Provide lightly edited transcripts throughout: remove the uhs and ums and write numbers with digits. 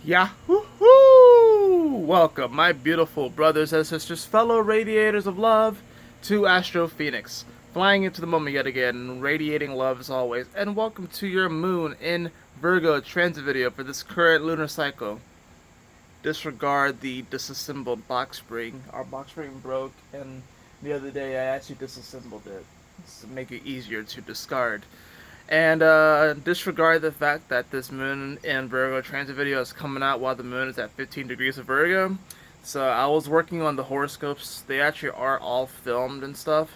Yahoo! Welcome, my beautiful brothers and sisters, fellow radiators of love, to Astro Fenixx, flying into the moment yet again, radiating love as always, and welcome to your moon in Virgo transit video for this current lunar cycle. Disregard the disassembled box spring. Our box spring broke, and the other day I actually disassembled it to make it easier to discard. And disregard the fact that this moon in Virgo transit video is coming out while the moon is at 15 degrees of Virgo. So I was working on the horoscopes. They actually are all filmed and stuff.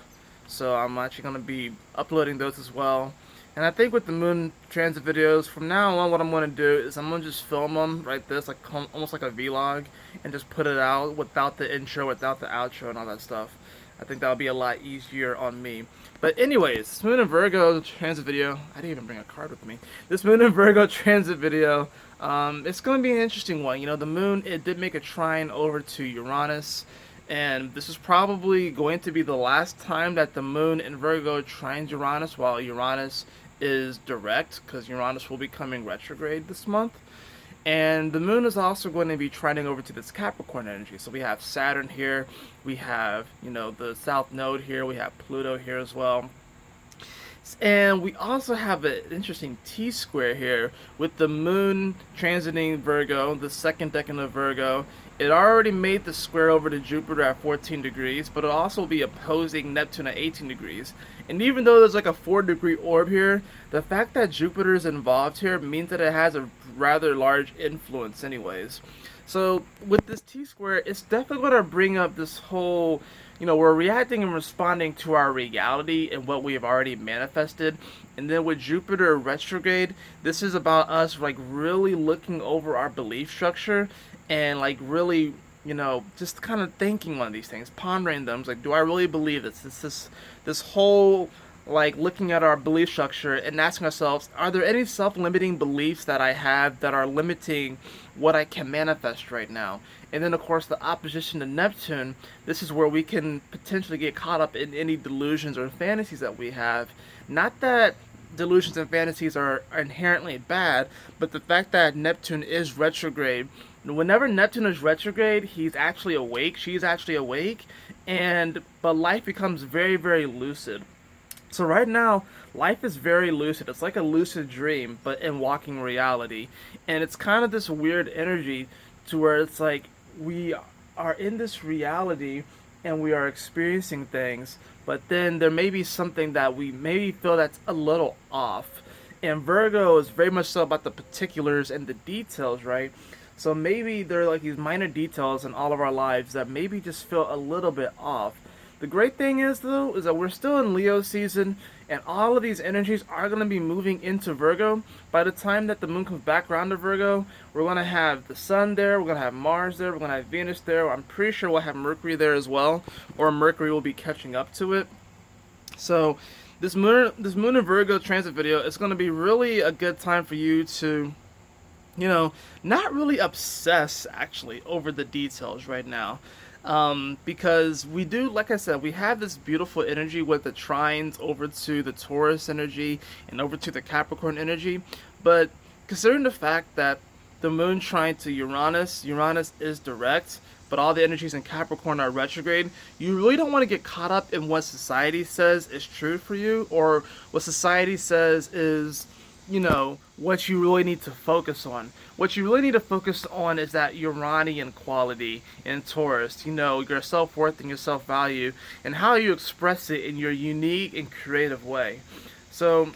So I'm actually going to be uploading those as well. And I think with the moon transit videos, from now on what I'm going to do is I'm going to just film them like this, like almost like a vlog, and just put it out without the intro, without the outro and all that stuff. I think that'll be a lot easier on me. But anyways, this Moon in Virgo transit video, I didn't even bring a card with me. This Moon in Virgo transit video, it's going to be an interesting one. You know, the Moon, it did make a trine over to Uranus. And this is probably going to be the last time that the Moon in Virgo trines Uranus while Uranus is direct, because Uranus will be coming retrograde this month. And the moon is also going to be trending over to this Capricorn energy. So we have Saturn here, we have, you know, the South Node here, we have Pluto here as well. And we also have an interesting T-square here with the moon transiting Virgo, the second decan of Virgo. It already made the square over to Jupiter at 14 degrees, but it'll also be opposing Neptune at 18 degrees. And even though there's like a 4-degree orb here, the fact that Jupiter is involved here means that it has a rather large influence anyways. So with this T-square, it's definitely going to bring up this whole, you know, we're reacting and responding to our reality and what we have already manifested. And then with Jupiter retrograde, this is about us like really looking over our belief structure and like really, you know, just kind of thinking on these things, pondering them. It's like, do I really believe this? This whole like looking at our belief structure and asking ourselves, are there any self-limiting beliefs that I have that are limiting what I can manifest right now? And then of course the opposition to Neptune, this is where we can potentially get caught up in any delusions or fantasies that we have. Not that delusions and fantasies are inherently bad, but the fact that Neptune is retrograde, whenever Neptune is retrograde, he's actually awake, she's actually awake, but life becomes very, very lucid. So right now, life is very lucid. It's like a lucid dream, but in walking reality. And it's kind of this weird energy to where it's like we are in this reality and we are experiencing things, but then there may be something that we maybe feel that's a little off. And Virgo is very much so about the particulars and the details, right? So maybe there are like these minor details in all of our lives that maybe just feel a little bit off. The great thing is, though, is that we're still in Leo season, and all of these energies are going to be moving into Virgo. By the time that the moon comes back around to Virgo, we're going to have the sun there, we're going to have Mars there, we're going to have Venus there. I'm pretty sure we'll have Mercury there as well, or Mercury will be catching up to it. So this moon in Virgo transit video is going to be really a good time for you to, you know, not really obsess actually over the details right now. Because we do, like I said, we have this beautiful energy with the trines over to the Taurus energy and over to the Capricorn energy. But considering the fact that the moon trine to Uranus is direct, but all the energies in Capricorn are retrograde, you really don't want to get caught up in what society says is true for you, or what society says is, you know, what you really need to focus on. What you really need to focus on is that Uranian quality in Taurus, you know, your self-worth and your self-value, and how you express it in your unique and creative way. So,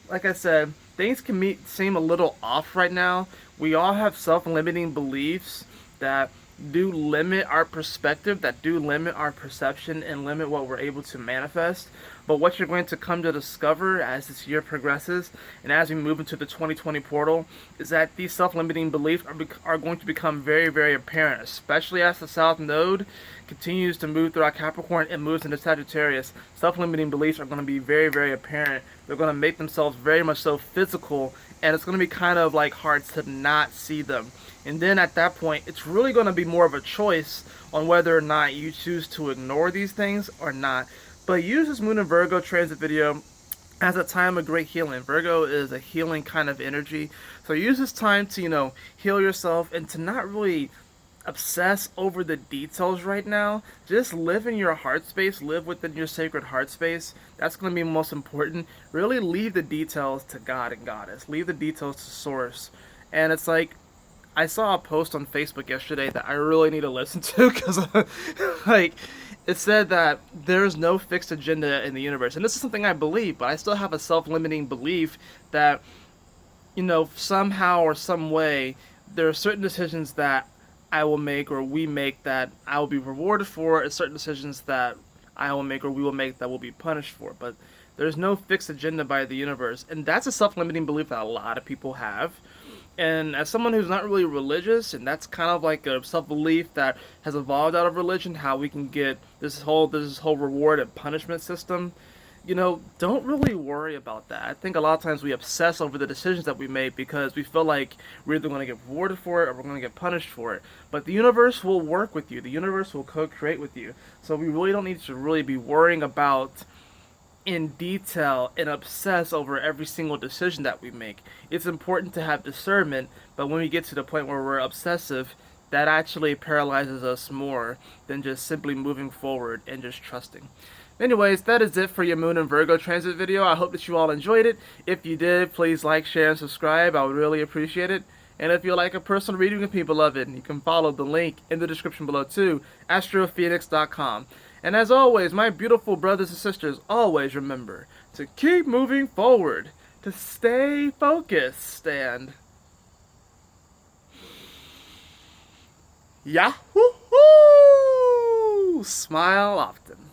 like I said, things can seem a little off right now. We all have self-limiting beliefs that do limit our perspective, that do limit our perception and limit what we're able to manifest. But what you're going to come to discover as this year progresses and as we move into the 2020 portal is that these self-limiting beliefs are going to become very, very apparent, especially as the South Node continues to move throughout Capricorn and moves into Sagittarius. Self-limiting beliefs are going to be very, very apparent. They're going to make themselves very much so physical, and it's going to be kind of like hard to not see them. And then at that point, it's really going to be more of a choice on whether or not you choose to ignore these things or not. But use this Moon in Virgo transit video as a time of great healing. Virgo is a healing kind of energy. So use this time to, heal yourself and to not really obsess over the details right now. Just live in your heart space, live within your sacred heart space. That's going to be most important. Really leave the details to God and Goddess. Leave the details to Source. And it's like, I saw a post on Facebook yesterday that I really need to listen to because, like, it said that there's no fixed agenda in the universe. And this is something I believe, but I still have a self limiting belief that, somehow or some way, there are certain decisions that I will make or we make that I will be rewarded for, and certain decisions that I will make or we will make that will be punished for. But there's no fixed agenda by the universe. And that's a self limiting belief that a lot of people have. And as someone who's not really religious, and that's kind of like a self-belief that has evolved out of religion, how we can get this whole reward and punishment system, don't really worry about that. I think a lot of times we obsess over the decisions that we make because we feel like we're either going to get rewarded for it or we're going to get punished for it. But the universe will work with you. The universe will co-create with you. So we really don't need to really be worrying about in detail and obsess over every single decision that we make. It's important to have discernment, but when we get to the point where we're obsessive, that actually paralyzes us more than just simply moving forward and just trusting. Anyways, that is it for your Moon and Virgo transit video. I hope that you all enjoyed it. If you did, please like, share, and subscribe. I would really appreciate it. And if you like a personal reading with me, beloved, you can follow the link in the description below too, astrofenixx.com. And as always, my beautiful brothers and sisters, always remember to keep moving forward, to stay focused, and Yahoo! Smile often.